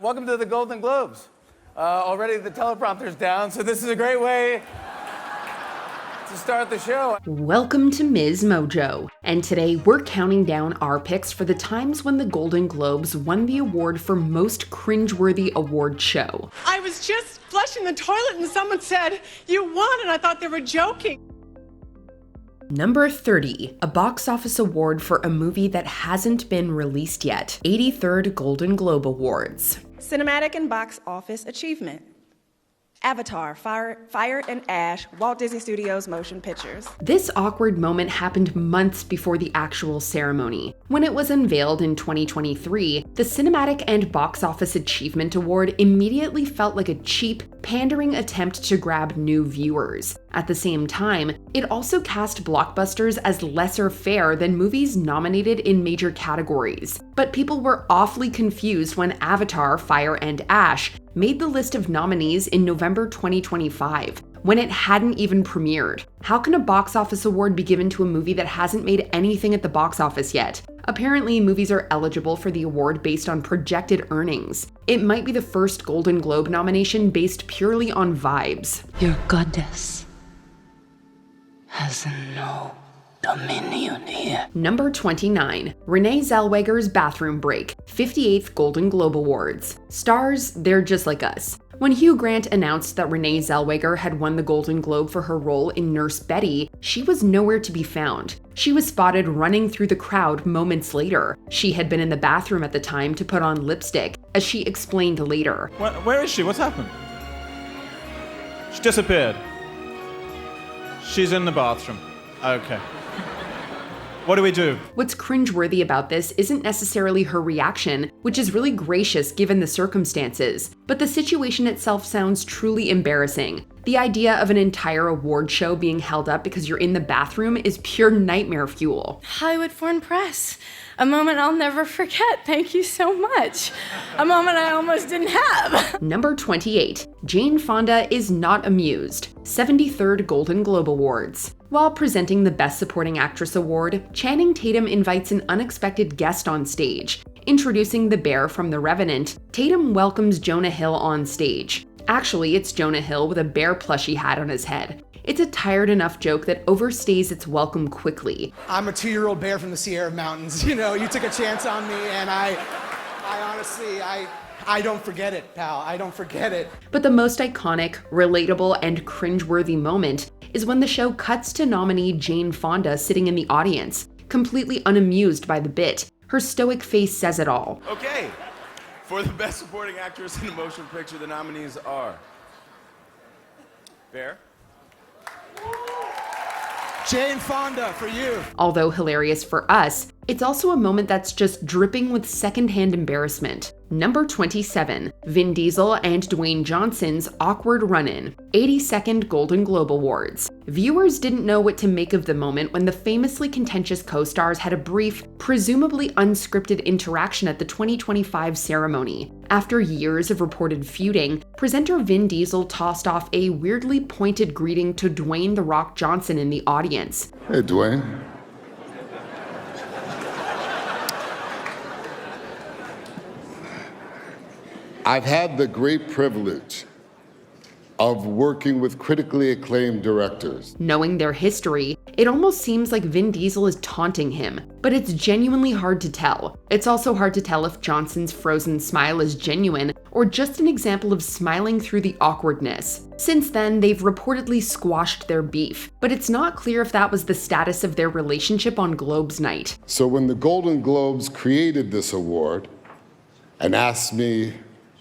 Welcome to the Golden Globes. Already the teleprompter's down, so this is a great way to start the show. Welcome to Ms. Mojo, and today we're counting down our picks for the times when the Golden Globes won the award for Most Cringeworthy Award Show. I was just flushing the toilet and someone said, "You won," and I thought they were joking. Number 30, a box office award for a movie that hasn't been released yet. 83rd Golden Globe Awards. Cinematic and box office achievement. Avatar, Fire and Ash, Walt Disney Studios Motion Pictures. This awkward moment happened months before the actual ceremony. When it was unveiled in 2023, the Cinematic and Box Office Achievement Award immediately felt like a cheap, pandering attempt to grab new viewers. At the same time, it also cast blockbusters as lesser fare than movies nominated in major categories. But people were awfully confused when Avatar, Fire and Ash made the list of nominees in November 2025, when it hadn't even premiered. How can a box office award be given to a movie that hasn't made anything at the box office yet? Apparently, movies are eligible for the award based on projected earnings. It might be the first Golden Globe nomination based purely on vibes. Your goddess has no dominion here. Number 29, Reneé Zellweger's Bathroom Break, 58th Golden Globe Awards. Stars, they're just like us. When Hugh Grant announced that Reneé Zellweger had won the Golden Globe for her role in Nurse Betty, she was nowhere to be found. She was spotted running through the crowd moments later. She had been in the bathroom at the time to put on lipstick, as she explained later. Where is she? What's happened? She disappeared. She's in the bathroom. Okay. What do we do? What's cringeworthy about this isn't necessarily her reaction, which is really gracious given the circumstances, but the situation itself sounds truly embarrassing. The idea of an entire award show being held up because you're in the bathroom is pure nightmare fuel. Hollywood Foreign Press. A moment I'll never forget. Thank you so much. A moment I almost didn't have. Number 28. Jane Fonda is not amused. 73rd Golden Globe Awards. While presenting the Best Supporting Actress award, Channing Tatum invites an unexpected guest on stage. Introducing the bear from The Revenant, Tatum welcomes Jonah Hill on stage. Actually, it's Jonah Hill with a bear plushie hat on his head. It's a tired enough joke that overstays its welcome quickly. I'm a 2-year-old bear from the Sierra Mountains. You know, you took a chance on me, and I honestly, I don't forget it, pal. I don't forget it. But the most iconic, relatable, and cringeworthy moment is when the show cuts to nominee Jane Fonda sitting in the audience, completely unamused by the bit. Her stoic face says it all. Okay, for the Best Supporting Actress in a Motion Picture, the nominees are Bear. Jane Fonda, for you. Although hilarious for us, it's also a moment that's just dripping with secondhand embarrassment. Number 27, Vin Diesel and Dwayne Johnson's awkward run-in, 82nd Golden Globe Awards. Viewers didn't know what to make of the moment when the famously contentious co-stars had a brief, presumably unscripted interaction at the 2025 ceremony. After years of reported feuding, presenter Vin Diesel tossed off a weirdly pointed greeting to Dwayne "The Rock" Johnson in the audience. Hey, Dwayne. I've had the great privilege of working with critically acclaimed directors. Knowing their history, it almost seems like Vin Diesel is taunting him, but it's genuinely hard to tell. It's also hard to tell if Johnson's frozen smile is genuine or just an example of smiling through the awkwardness. Since then, they've reportedly squashed their beef, but it's not clear if that was the status of their relationship on Globes night. So when the Golden Globes created this award and asked me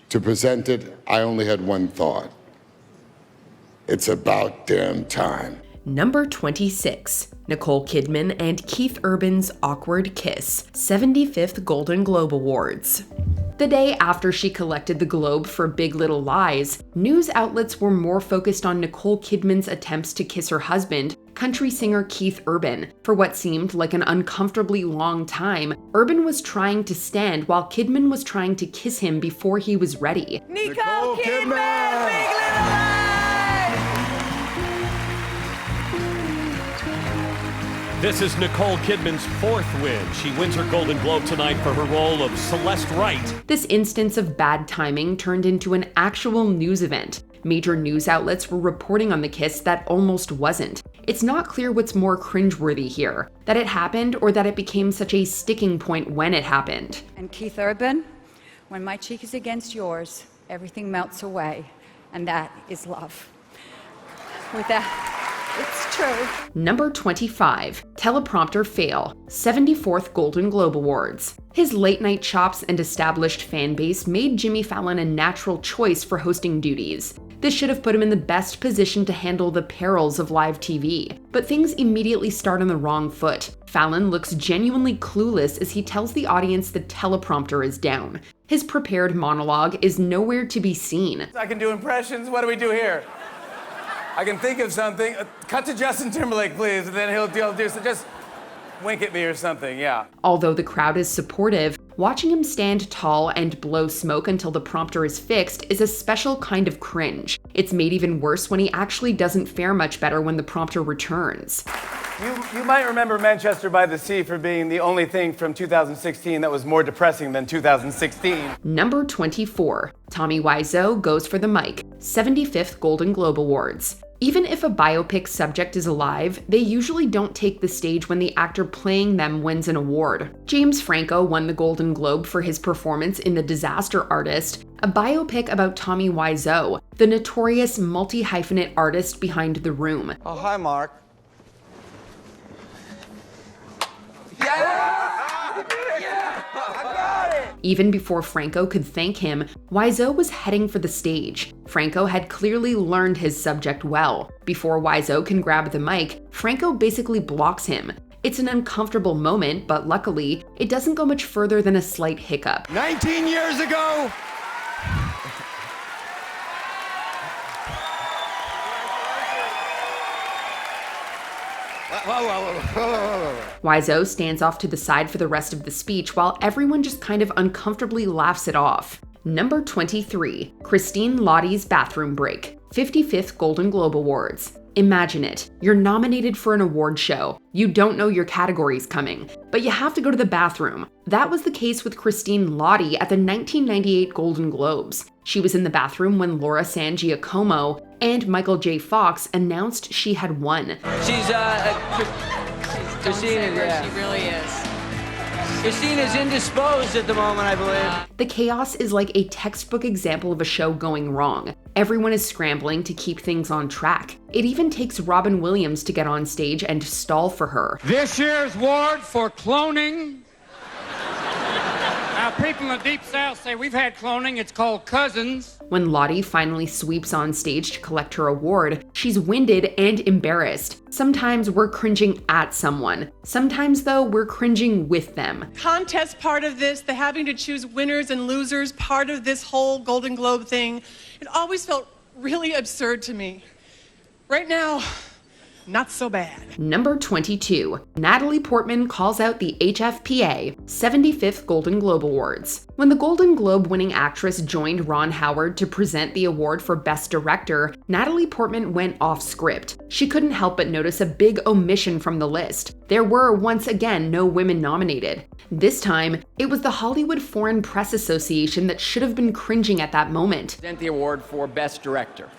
to present it, I only had one thought. It's about damn time. Number 26, Nicole Kidman and Keith Urban's awkward kiss, 75th Golden Globe Awards. The day after she collected the Globe for Big Little Lies, news outlets were more focused on Nicole Kidman's attempts to kiss her husband, country singer Keith Urban. For what seemed like an uncomfortably long time, Urban was trying to stand while Kidman was trying to kiss him before he was ready. Nicole Kidman, Big Little Lies! This is Nicole Kidman's 4th win. She wins her Golden Globe tonight for her role of Celeste Wright. This instance of bad timing turned into an actual news event. Major news outlets were reporting on the kiss that almost wasn't. It's not clear what's more cringeworthy here, that it happened or that it became such a sticking point when it happened. And Keith Urban, when my cheek is against yours, everything melts away, and that is love. With that, it's true. Number 25, teleprompter fail, 74th Golden Globe Awards. His late-night chops and established fan base made Jimmy Fallon a natural choice for hosting duties. This should have put him in the best position to handle the perils of live TV. But things immediately start on the wrong foot. Fallon looks genuinely clueless as he tells the audience the teleprompter is down. His prepared monologue is nowhere to be seen. I can do impressions. What do we do here? I can think of something. Cut to Justin Timberlake, please, and then he'll do so. Just wink at me or something, yeah. Although the crowd is supportive, watching him stand tall and blow smoke until the prompter is fixed is a special kind of cringe. It's made even worse when he actually doesn't fare much better when the prompter returns. You might remember Manchester by the Sea for being the only thing from 2016 that was more depressing than 2016. Number 24, Tommy Wiseau goes for the mic, 75th Golden Globe Awards. Even if a biopic subject is alive, they usually don't take the stage when the actor playing them wins an award. James Franco won the Golden Globe for his performance in The Disaster Artist, a biopic about Tommy Wiseau, the notorious multi-hyphenate artist behind The Room. Oh, hi, Mark. Even before Franco could thank him, Wiseau was heading for the stage. Franco had clearly learned his subject well. Before Wiseau can grab the mic, Franco basically blocks him. It's an uncomfortable moment, but luckily, it doesn't go much further than a slight hiccup. 19 years ago! Wiseau stands off to the side for the rest of the speech while everyone just kind of uncomfortably laughs it off. Number 23, Christine Lottie's bathroom break, 55th Golden Globe Awards. Imagine it. You're nominated for an award show. You don't know your category's coming, but you have to go to the bathroom. That was the case with Christine Lottie at the 1998 Golden Globes. She was in the bathroom when Laura San Giacomo and Michael J. Fox announced she had won. She's Christine, yeah. She really is. Christine is indisposed at the moment, I believe. The chaos is like a textbook example of a show going wrong. Everyone is scrambling to keep things on track. It even takes Robin Williams to get on stage and stall for her. This year's award for cloning. Now, people in the Deep South say we've had cloning. It's called cousins. When Lottie finally sweeps on stage to collect her award, she's winded and embarrassed. Sometimes we're cringing at someone. Sometimes, though, we're cringing with them. Contest part of this, the having to choose winners and losers part of this whole Golden Globe thing, it always felt really absurd to me. Right now, not so bad. Number 22, Natalie Portman calls out the HFPA, 75th Golden Globe Awards. When the Golden Globe winning actress joined Ron Howard to present the award for Best Director, Natalie Portman went off script. She couldn't help but notice a big omission from the list. There were, once again, no women nominated. This time, it was the Hollywood Foreign Press Association that should have been cringing at that moment. Present the award for Best Director.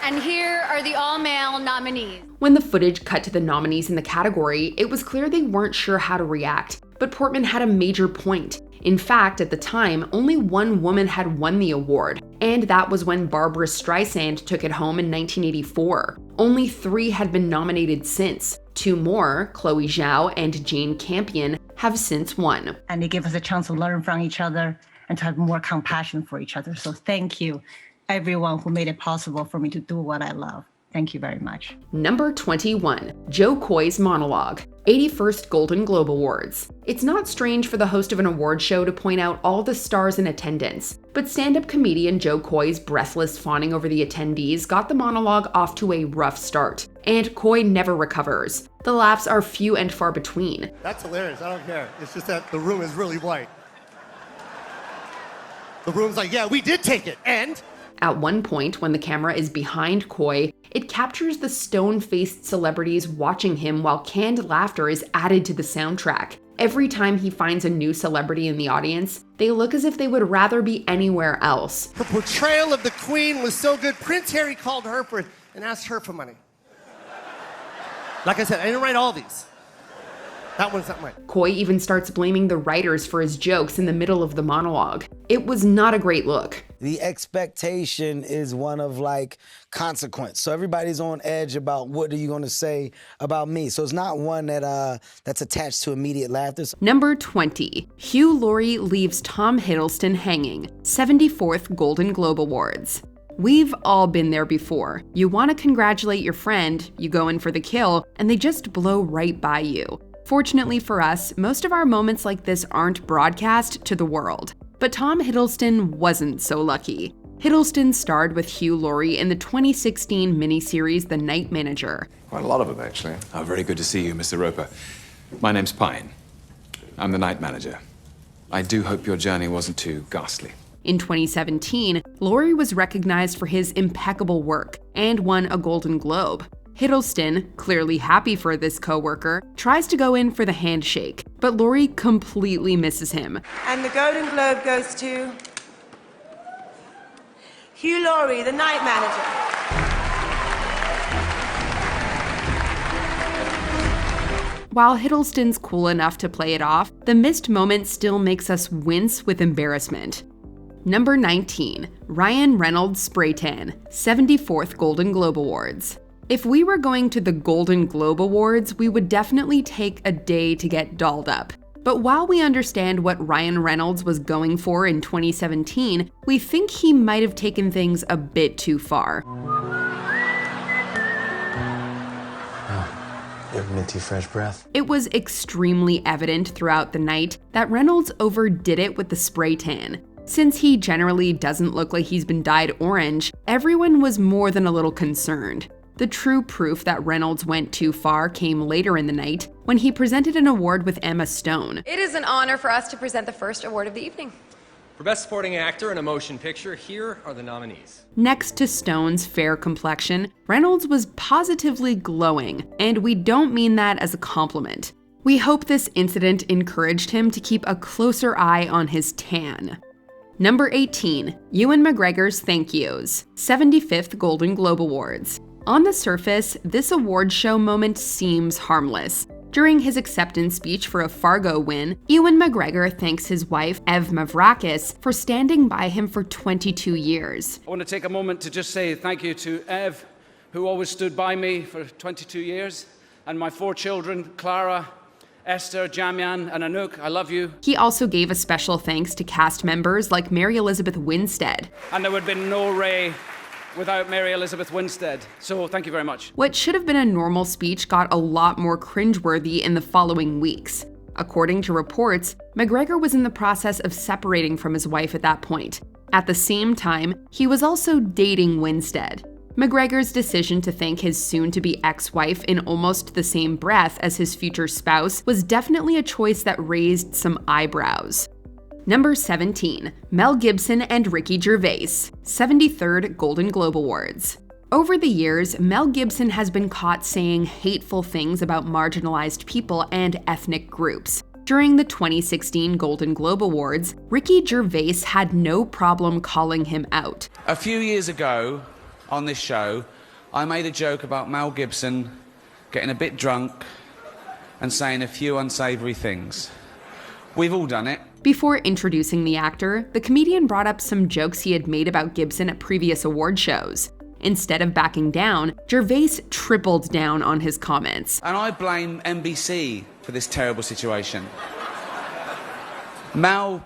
And here are the all-male nominees. When the footage cut to the nominees in the category, it was clear they weren't sure how to react. But Portman had a major point. In fact, at the time, only one woman had won the award, and that was when Barbra Streisand took it home in 1984. Only 3 had been nominated since. 2 more, Chloe Zhao and Jane Campion, have since won. And they give us a chance to learn from each other and to have more compassion for each other. So thank you, everyone who made it possible for me to do what I love. Thank you very much. Number 21, Jo Koy's monologue, 81st Golden Globe Awards. It's not strange for the host of an award show to point out all the stars in attendance, but stand-up comedian Jo Koy's breathless fawning over the attendees got the monologue off to a rough start, and Koy never recovers. The laughs are few and far between. That's hilarious, I don't care. It's just that the room is really white. The room's like, yeah, we did take it, and? At one point, when the camera is behind Coy, it captures the stone-faced celebrities watching him while canned laughter is added to the soundtrack. Every time he finds a new celebrity in the audience, they look as if they would rather be anywhere else. Her portrayal of the Queen was so good, Prince Harry called her for it and asked her for money. Like I said, I didn't write all these. That one's not mine. Coy even starts blaming the writers for his jokes in the middle of the monologue. It was not a great look. The expectation is one of like consequence. So everybody's on edge about what are you going to say about me. So it's not one that that's attached to immediate laughter. Number 20. Hugh Laurie leaves Tom Hiddleston hanging. 74th Golden Globe Awards. We've all been there before. You want to congratulate your friend, you go in for the kill, and they just blow right by you. Fortunately for us, most of our moments like this aren't broadcast to the world. But Tom Hiddleston wasn't so lucky. Hiddleston starred with Hugh Laurie in the 2016 miniseries The Night Manager. Quite a lot of them, actually. Oh, very good to see you, Mr. Roper. My name's Pine. I'm the night manager. I do hope your journey wasn't too ghastly. In 2017, Laurie was recognized for his impeccable work and won a Golden Globe. Hiddleston, clearly happy for this co-worker, tries to go in for the handshake, but Laurie completely misses him. And the Golden Globe goes to Hugh Laurie, the night manager. While Hiddleston's cool enough to play it off, the missed moment still makes us wince with embarrassment. Number 19. Ryan Reynolds spray tan, 74th Golden Globe Awards. If we were going to the Golden Globe Awards, we would definitely take a day to get dolled up. But while we understand what Ryan Reynolds was going for in 2017, we think he might have taken things a bit too far. You have minty fresh breath. It was extremely evident throughout the night that Reynolds overdid it with the spray tan. Since he generally doesn't look like he's been dyed orange, everyone was more than a little concerned. The true proof that Reynolds went too far came later in the night when he presented an award with Emma Stone. It is an honor for us to present the first award of the evening. For Best Supporting Actor in a Motion Picture, here are the nominees. Next to Stone's fair complexion, Reynolds was positively glowing, and we don't mean that as a compliment. We hope this incident encouraged him to keep a closer eye on his tan. Number 18. Ewan McGregor's Thank Yous, 75th Golden Globe Awards. On the surface, this award show moment seems harmless. During his acceptance speech for a Fargo win, Ewan McGregor thanks his wife, Ev Mavrakis, for standing by him for 22 years. I want to take a moment to just say thank you to Ev, who always stood by me for 22 years, and my 4 children, Clara, Esther, Jamian, and Anouk. I love you. He also gave a special thanks to cast members like Mary Elizabeth Winstead. And there would have been no Ray without Mary Elizabeth Winstead. So thank you very much. What should have been a normal speech got a lot more cringeworthy in the following weeks. According to reports, McGregor was in the process of separating from his wife at that point. At the same time, he was also dating Winstead. McGregor's decision to thank his soon-to-be ex-wife in almost the same breath as his future spouse was definitely a choice that raised some eyebrows. Number 17. Mel Gibson and Ricky Gervais, 73rd Golden Globe Awards. Over the years, Mel Gibson has been caught saying hateful things about marginalized people and ethnic groups. During the 2016 Golden Globe Awards, Ricky Gervais had no problem calling him out. A few years ago, on this show, I made a joke about Mel Gibson getting a bit drunk and saying a few unsavory things. We've all done it. Before introducing the actor, the comedian brought up some jokes he had made about Gibson at previous award shows. Instead of backing down, Gervais tripled down on his comments. And I blame NBC for this terrible situation. Mel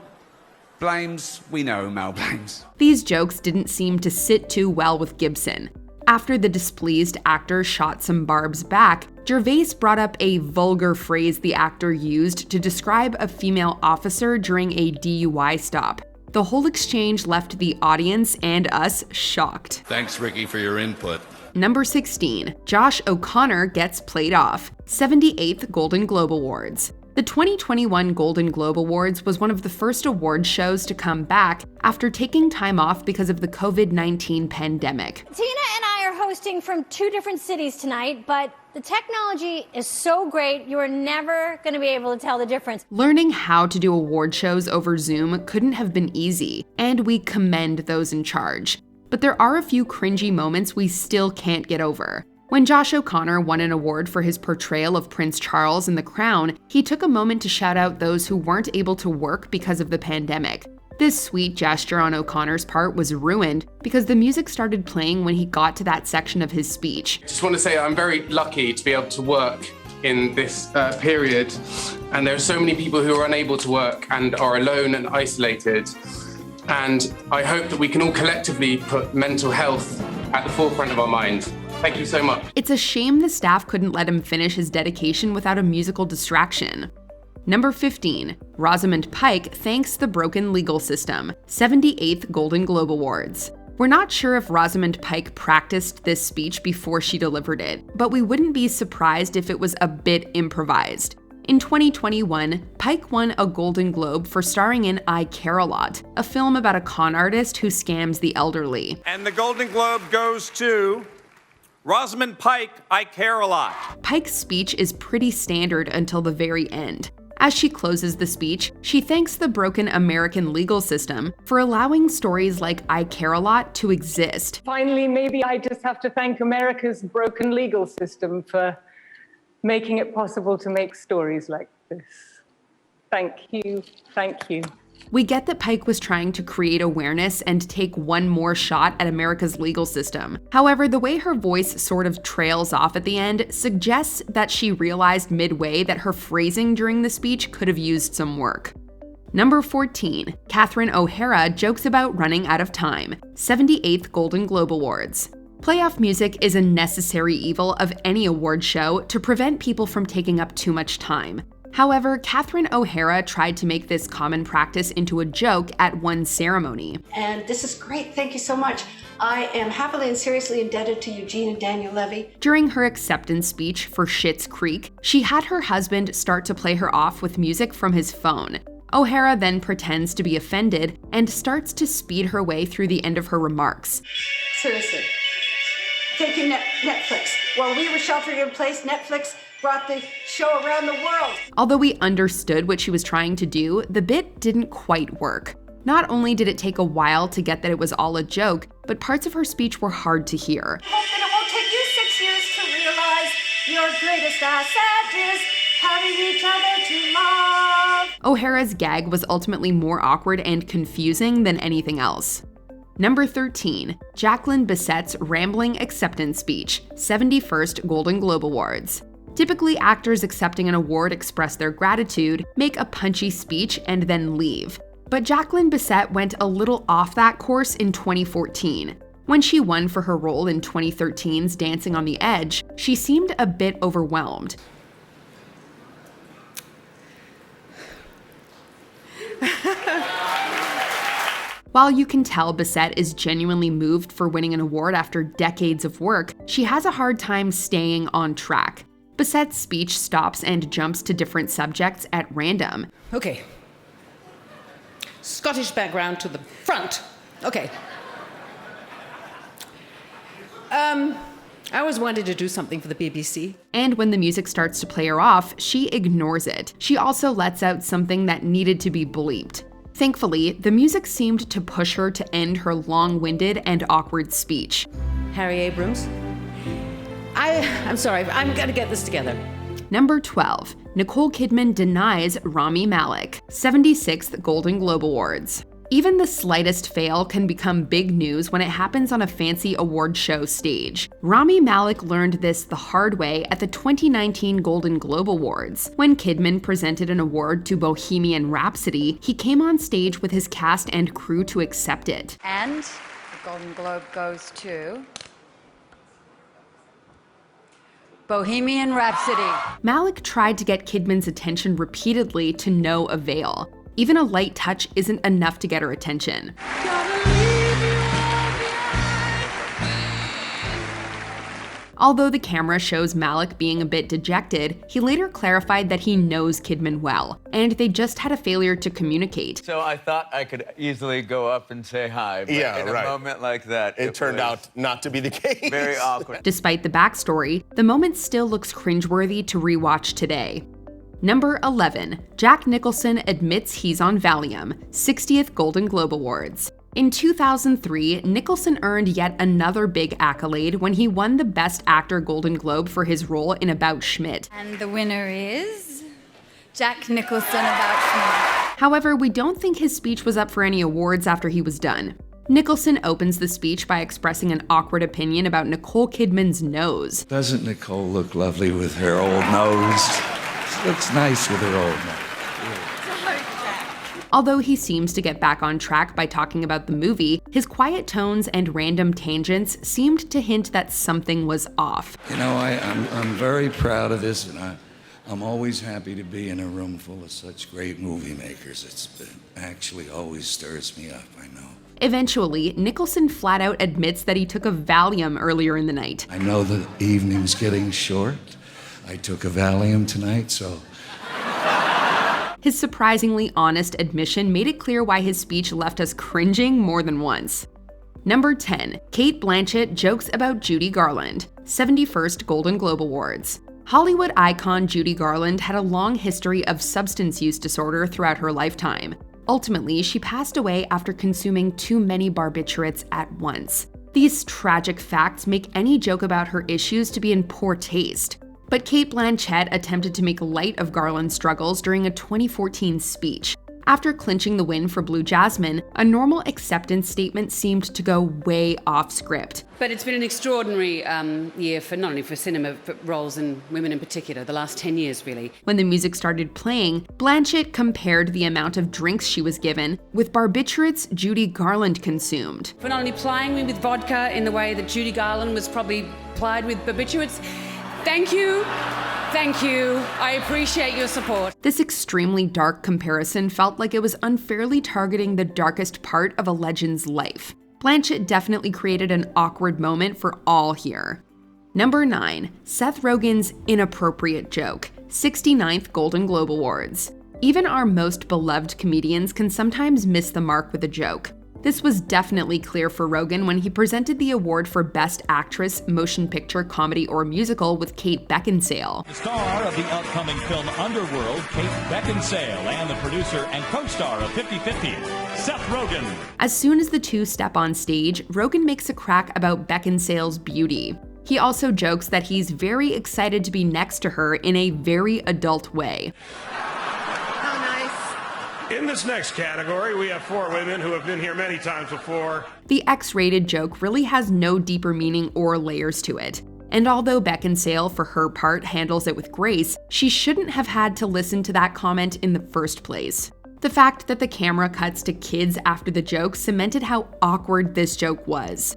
blames, we know Mel blames. These jokes didn't seem to sit too well with Gibson. After the displeased actor shot some barbs back, Gervais brought up a vulgar phrase the actor used to describe a female officer during a DUI stop. The whole exchange left the audience and us shocked. Thanks, Ricky, for your input. Number 16. Josh O'Connor gets played off, 78th Golden Globe Awards. The 2021 Golden Globe Awards was one of the first award shows to come back after taking time off because of the COVID-19 pandemic. Tina and I are hosting from 2 different cities tonight, but the technology is so great, you are never going to be able to tell the difference. Learning how to do award shows over Zoom couldn't have been easy, and we commend those in charge. But there are a few cringy moments we still can't get over. When Josh O'Connor won an award for his portrayal of Prince Charles in The Crown, he took a moment to shout out those who weren't able to work because of the pandemic. This sweet gesture on O'Connor's part was ruined because the music started playing when he got to that section of his speech. Just want to say I'm very lucky to be able to work in this period, and there are so many people who are unable to work and are alone and isolated. And I hope that we can all collectively put mental health at the forefront of our mind. Thank you so much. It's a shame the staff couldn't let him finish his dedication without a musical distraction. Number 15, Rosamund Pike thanks the broken legal system, 78th Golden Globe Awards. We're not sure if Rosamund Pike practiced this speech before she delivered it, but we wouldn't be surprised if it was a bit improvised. In 2021, Pike won a Golden Globe for starring in I Care a Lot, a film about a con artist who scams the elderly. And the Golden Globe goes to Rosamund Pike, I Care a Lot. Pike's speech is pretty standard until the very end. As she closes the speech, she thanks the broken American legal system for allowing stories like I Care a Lot to exist. Finally, maybe I just have to thank America's broken legal system for making it possible to make stories like this. Thank you, thank you. We get that Pike was trying to create awareness and take one more shot at America's legal system. However, the way her voice sort of trails off at the end suggests that she realized midway that her phrasing during the speech could have used some work. Number 14, Catherine O'Hara jokes about running out of time, 78th Golden Globe Awards. Playoff music is a necessary evil of any award show to prevent people from taking up too much time. However, Catherine O'Hara tried to make this common practice into a joke at one ceremony. And this is great, thank you so much. I am happily and seriously indebted to Eugene and Daniel Levy. During her acceptance speech for Schitt's Creek, she had her husband start to play her off with music from his phone. O'Hara then pretends to be offended and starts to speed her way through the end of her remarks. Seriously, taking Netflix. While we were sheltering in place, Netflix brought the show around the world. Although we understood what she was trying to do, the bit didn't quite work. Not only did it take a while to get that it was all a joke, but parts of her speech were hard to hear. I hope that it won't take you 6 years to realize your greatest asset is having each other to love. O'Hara's gag was ultimately more awkward and confusing than anything else. Number 13, Jacqueline Bisset's rambling acceptance speech, 71st Golden Globe Awards. Typically, actors accepting an award express their gratitude, make a punchy speech, and then leave. But Jacqueline Bisset went a little off that course in 2014. When she won for her role in 2013's Dancing on the Edge, she seemed a bit overwhelmed. While you can tell Bisset is genuinely moved for winning an award after decades of work, she has a hard time staying on track. Bisset's speech stops and jumps to different subjects at random. Okay. Scottish background to the front. Okay. I always wanted to do something for the BBC. And when the music starts to play her off, she ignores it. She also lets out something that needed to be bleeped. Thankfully, the music seemed to push her to end her long-winded and awkward speech. Harry Abrams? I'm sorry, I'm gonna get this together. Number 12, Nicole Kidman denies Rami Malek, 76th Golden Globe Awards. Even the slightest fail can become big news when it happens on a fancy award show stage. Rami Malek learned this the hard way at the 2019 Golden Globe Awards. When Kidman presented an award to Bohemian Rhapsody, he came on stage with his cast and crew to accept it. And the Golden Globe goes to Bohemian Rhapsody. Malek tried to get Kidman's attention repeatedly to no avail. Even a light touch isn't enough to get her attention. Although the camera shows Malick being a bit dejected, he later clarified that he knows Kidman well, and they just had a failure to communicate. So I thought I could easily go up and say hi, but in a moment like that, it turned out not to be the case. Very awkward. Despite the backstory, the moment still looks cringeworthy to rewatch today. Number 11, Jack Nicholson admits he's on Valium, 60th Golden Globe Awards. In 2003, Nicholson earned yet another big accolade when he won the Best Actor Golden Globe for his role in About Schmidt. And the winner is Jack Nicholson, About Schmidt. However, we don't think his speech was up for any awards after he was done. Nicholson opens the speech by expressing an awkward opinion about Nicole Kidman's nose. Doesn't Nicole look lovely with her old nose? She looks nice with her old nose. Although he seems to get back on track by talking about the movie, his quiet tones and random tangents seemed to hint that something was off. You know, I'm very proud of this, and I'm always happy to be in a room full of such great movie makers. It actually always stirs me up, I know. Eventually, Nicholson flat out admits that he took a Valium earlier in the night. I know the evening's getting short. I took a Valium tonight, so... His surprisingly honest admission made it clear why his speech left us cringing more than once. Number 10, Cate Blanchett jokes about Judy Garland, 71st Golden Globe Awards. Hollywood icon Judy Garland had a long history of substance use disorder throughout her lifetime. Ultimately, she passed away after consuming too many barbiturates at once. These tragic facts make any joke about her issues to be in poor taste. But Cate Blanchett attempted to make light of Garland's struggles during a 2014 speech. After clinching the win for Blue Jasmine, a normal acceptance statement seemed to go way off script. But it's been an extraordinary year for not only for cinema, but roles and women in particular, the last 10 years really. When the music started playing, Blanchett compared the amount of drinks she was given with barbiturates Judy Garland consumed. For not only plying me with vodka in the way that Judy Garland was probably plied with barbiturates, thank you. Thank you. I appreciate your support. This extremely dark comparison felt like it was unfairly targeting the darkest part of a legend's life. Blanchett definitely created an awkward moment for all here. Number 9, Seth Rogen's inappropriate joke, 69th Golden Globe Awards. Even our most beloved comedians can sometimes miss the mark with a joke. This was definitely clear for Rogen when he presented the award for Best Actress, Motion Picture, Comedy, or Musical with Kate Beckinsale. The star of the upcoming film Underworld, Kate Beckinsale, and the producer and co-star of 50-50, Seth Rogen. As soon as the two step on stage, Rogen makes a crack about Beckinsale's beauty. He also jokes that he's very excited to be next to her in a very adult way. In this next category, we have 4 women who have been here many times before. The X-rated joke really has no deeper meaning or layers to it. And although Beckinsale, for her part, handles it with grace, she shouldn't have had to listen to that comment in the first place. The fact that the camera cuts to kids after the joke cemented how awkward this joke was.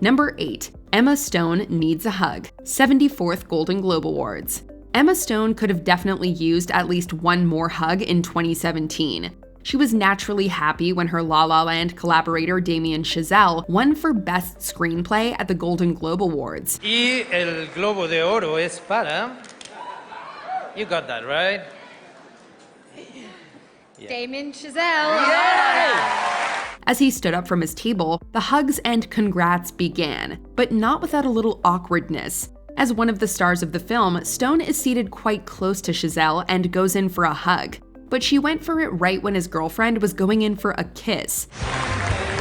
Number 8, Emma Stone needs a hug, 74th Golden Globe Awards. Emma Stone could have definitely used at least one more hug in 2017. She was naturally happy when her La La Land collaborator Damien Chazelle won for Best Screenplay at the Golden Globe Awards. Y el Globo de Oro es para... You got that, right? Yeah. Damien Chazelle. Yeah. As he stood up from his table, the hugs and congrats began, but not without a little awkwardness. As one of the stars of the film, Stone is seated quite close to Chazelle and goes in for a hug. But she went for it right when his girlfriend was going in for a kiss.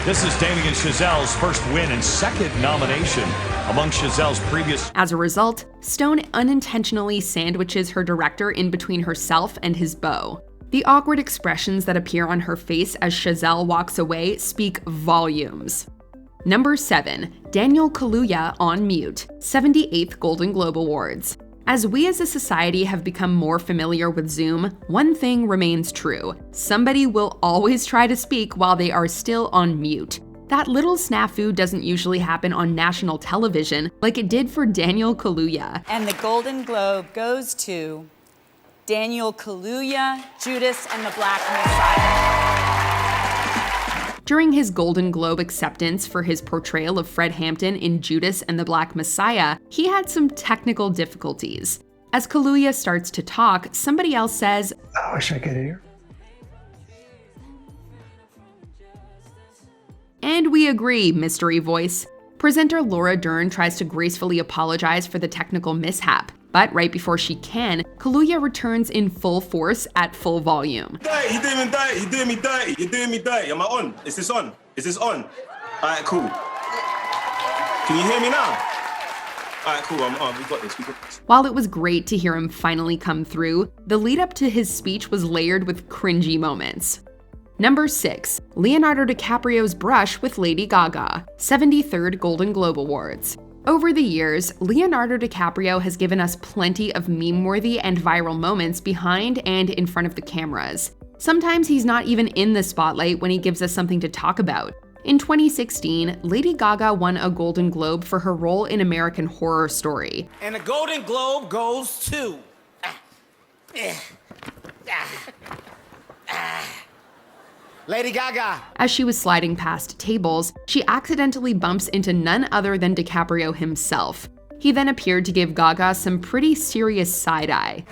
This is Damien Chazelle's first win and second nomination among Chazelle's previous... As a result, Stone unintentionally sandwiches her director in between herself and his beau. The awkward expressions that appear on her face as Chazelle walks away speak volumes. Number 7, Daniel Kaluuya on mute, 78th Golden Globe Awards. As we as a society have become more familiar with Zoom, one thing remains true. Somebody will always try to speak while they are still on mute. That little snafu doesn't usually happen on national television like it did for Daniel Kaluuya. And the Golden Globe goes to Daniel Kaluuya, Judas and the Black Messiah. During his Golden Globe acceptance for his portrayal of Fred Hampton in Judas and the Black Messiah, he had some technical difficulties. As Kaluuya starts to talk, somebody else says, "I wish I could hear." And we agree, mystery voice. Presenter Laura Dern tries to gracefully apologize for the technical mishap, but right before she can, Kaluuya returns in full force at full volume. You're doing me dirty, you're doing me dirty, you're doing me dirty. Am I on? Is this on? Is this on? Alright, cool. Can you hear me now? Alright, cool, I'm on. We got this. While it was great to hear him finally come through, the lead up to his speech was layered with cringy moments. Number 6. Leonardo DiCaprio's brush with Lady Gaga, 73rd Golden Globe Awards. Over the years, Leonardo DiCaprio has given us plenty of meme-worthy and viral moments behind and in front of the cameras. Sometimes he's not even in the spotlight when he gives us something to talk about. In 2016, Lady Gaga won a Golden Globe for her role in American Horror Story. And the Golden Globe goes to... Lady Gaga. As she was sliding past tables, she accidentally bumps into none other than DiCaprio himself. He then appeared to give Gaga some pretty serious side-eye.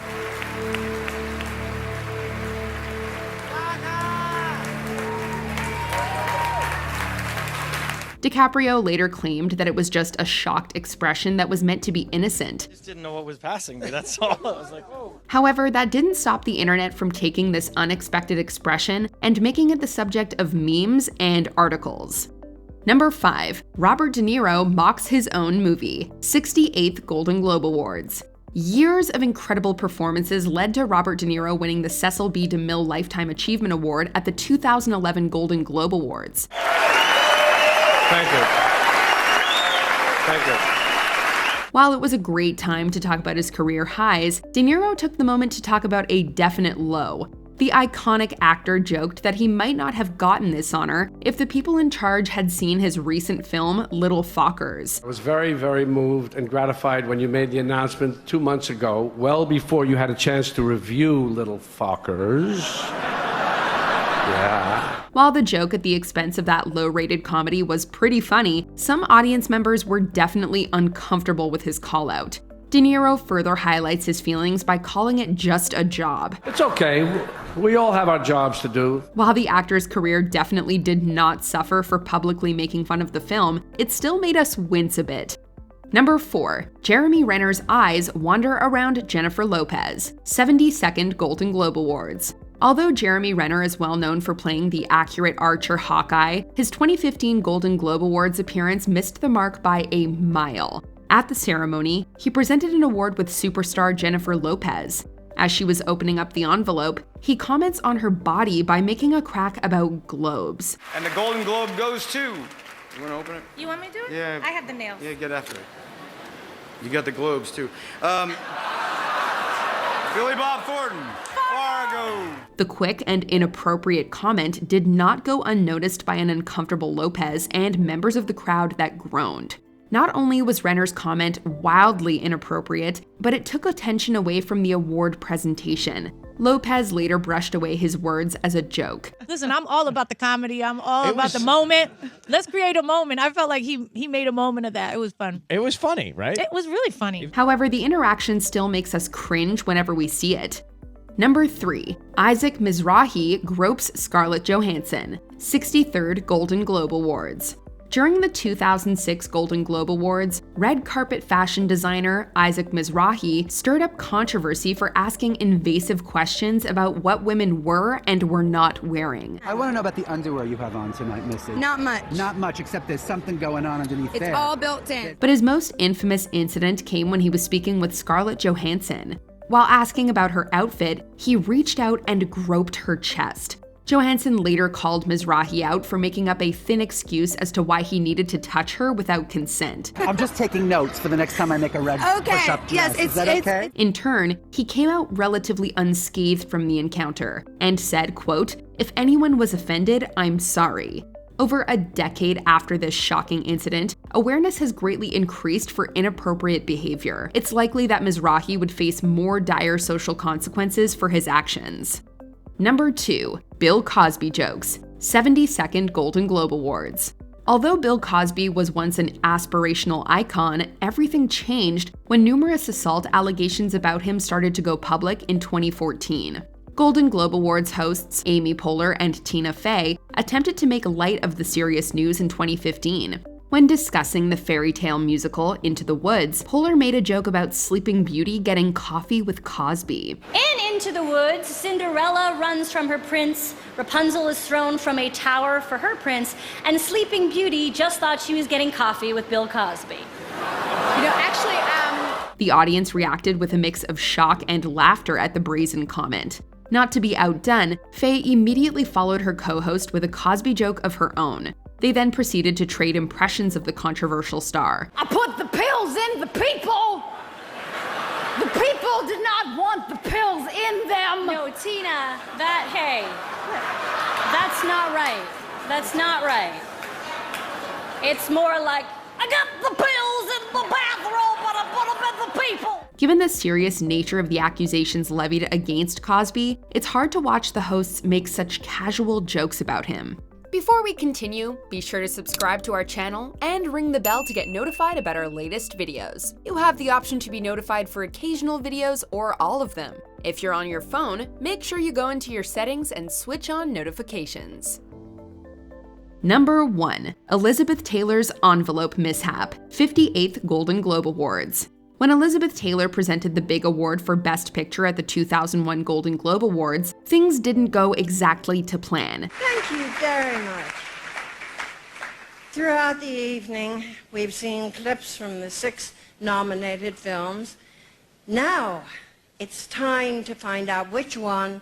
DiCaprio later claimed that it was just a shocked expression that was meant to be innocent. I just didn't know what was passing me, that's all. I was like, oh. However, that didn't stop the internet from taking this unexpected expression and making it the subject of memes and articles. Number 5. Robert De Niro mocks his own movie, 68th Golden Globe Awards. Years of incredible performances led to Robert De Niro winning the Cecil B. DeMille Lifetime Achievement Award at the 2011 Golden Globe Awards. Thank you. Thank you. While it was a great time to talk about his career highs, De Niro took the moment to talk about a definite low. The iconic actor joked that he might not have gotten this honor if the people in charge had seen his recent film, Little Fockers. I was very, very moved and gratified when you made the announcement 2 months ago, well before you had a chance to review Little Fockers. Yeah. While the joke at the expense of that low-rated comedy was pretty funny, some audience members were definitely uncomfortable with his call-out. De Niro further highlights his feelings by calling it just a job. It's okay. We all have our jobs to do. While the actor's career definitely did not suffer for publicly making fun of the film, it still made us wince a bit. Number 4. Jeremy Renner's eyes wander around Jennifer Lopez, 72nd Golden Globe Awards. Although Jeremy Renner is well known for playing the accurate archer Hawkeye, his 2015 Golden Globe Awards appearance missed the mark by a mile. At the ceremony, he presented an award with superstar Jennifer Lopez. As she was opening up the envelope, he comments on her body by making a crack about globes. And the Golden Globe goes to... You want to open it? You want me to do it? Yeah. I have the nails. Yeah, get after it. You got the globes, too. Billy Bob Thornton. Fargo. The quick and inappropriate comment did not go unnoticed by an uncomfortable Lopez and members of the crowd that groaned. Not only was Renner's comment wildly inappropriate, but it took attention away from the award presentation. Lopez later brushed away his words as a joke. Listen, I'm all about the comedy. I'm all about the moment. Let's create a moment. I felt like he made a moment of that. It was fun. It was funny, right? It was really funny. However, the interaction still makes us cringe whenever we see it. Number 3. Isaac Mizrahi gropes Scarlett Johansson, 63rd Golden Globe Awards. During the 2006 Golden Globe Awards, red carpet fashion designer Isaac Mizrahi stirred up controversy for asking invasive questions about what women were and were not wearing. I want to know about the underwear you have on tonight, Missy. Not much. Not much, except there's something going on underneath there. It's all built in. But his most infamous incident came when he was speaking with Scarlett Johansson. While asking about her outfit, he reached out and groped her chest. Johansson later called Mizrahi out for making up a thin excuse as to why he needed to touch her without consent. I'm just taking notes for the next time I make a red push-up dress. Yes, Is that okay? In turn, he came out relatively unscathed from the encounter and said, quote, "If anyone was offended, I'm sorry." Over a decade after this shocking incident, awareness has greatly increased for inappropriate behavior. It's likely that Mizrahi would face more dire social consequences for his actions. Number 2. Bill Cosby jokes, 72nd Golden Globe Awards. Although Bill Cosby was once an aspirational icon, everything changed when numerous assault allegations about him started to go public in 2014. Golden Globe Awards hosts Amy Poehler and Tina Fey attempted to make light of the serious news in 2015. When discussing the fairy tale musical Into the Woods, Poehler made a joke about Sleeping Beauty getting coffee with Cosby. In Into the Woods, Cinderella runs from her prince, Rapunzel is thrown from a tower for her prince, and Sleeping Beauty just thought she was getting coffee with Bill Cosby. The audience reacted with a mix of shock and laughter at the brazen comment. Not to be outdone, Fey immediately followed her co-host with a Cosby joke of her own. They then proceeded to trade impressions of the controversial star. I put the pills in the people! The people did not want the pills in them! No, Tina, that's not right. That's not right. It's more like, I got the pills in the bathroom, but I put them in the people! Given the serious nature of the accusations levied against Cosby, it's hard to watch the hosts make such casual jokes about him. Before we continue, be sure to subscribe to our channel and ring the bell to get notified about our latest videos. You have the option to be notified for occasional videos or all of them. If you're on your phone, make sure you go into your settings and switch on notifications. Number 1. Elizabeth Taylor's envelope mishap, 58th Golden Globe Awards. When Elizabeth Taylor presented the big award for Best Picture at the 2001 Golden Globe Awards, things didn't go exactly to plan. Thank you very much. Throughout the evening, we've seen clips from the 6 nominated films. Now, it's time to find out which one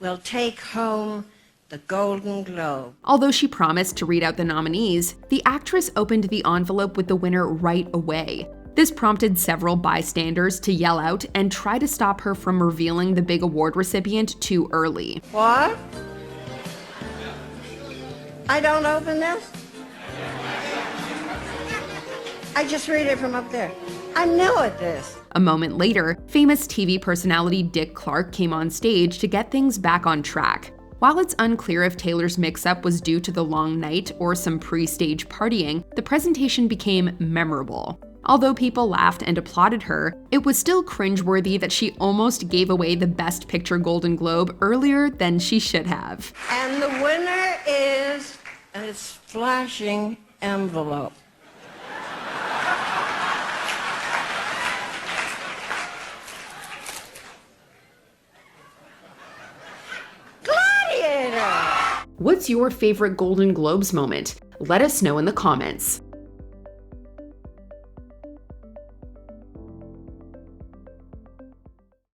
will take home the Golden Globe. Although she promised to read out the nominees, the actress opened the envelope with the winner right away. This prompted several bystanders to yell out and try to stop her from revealing the big award recipient too early. What? I don't open this? I just read it from up there. I'm new at this. A moment later, famous TV personality Dick Clark came on stage to get things back on track. While it's unclear if Taylor's mix-up was due to the long night or some pre-stage partying, the presentation became memorable. Although people laughed and applauded her, it was still cringeworthy that she almost gave away the Best Picture Golden Globe earlier than she should have. And the winner is this flashing envelope. Gladiator! What's your favorite Golden Globes moment? Let us know in the comments.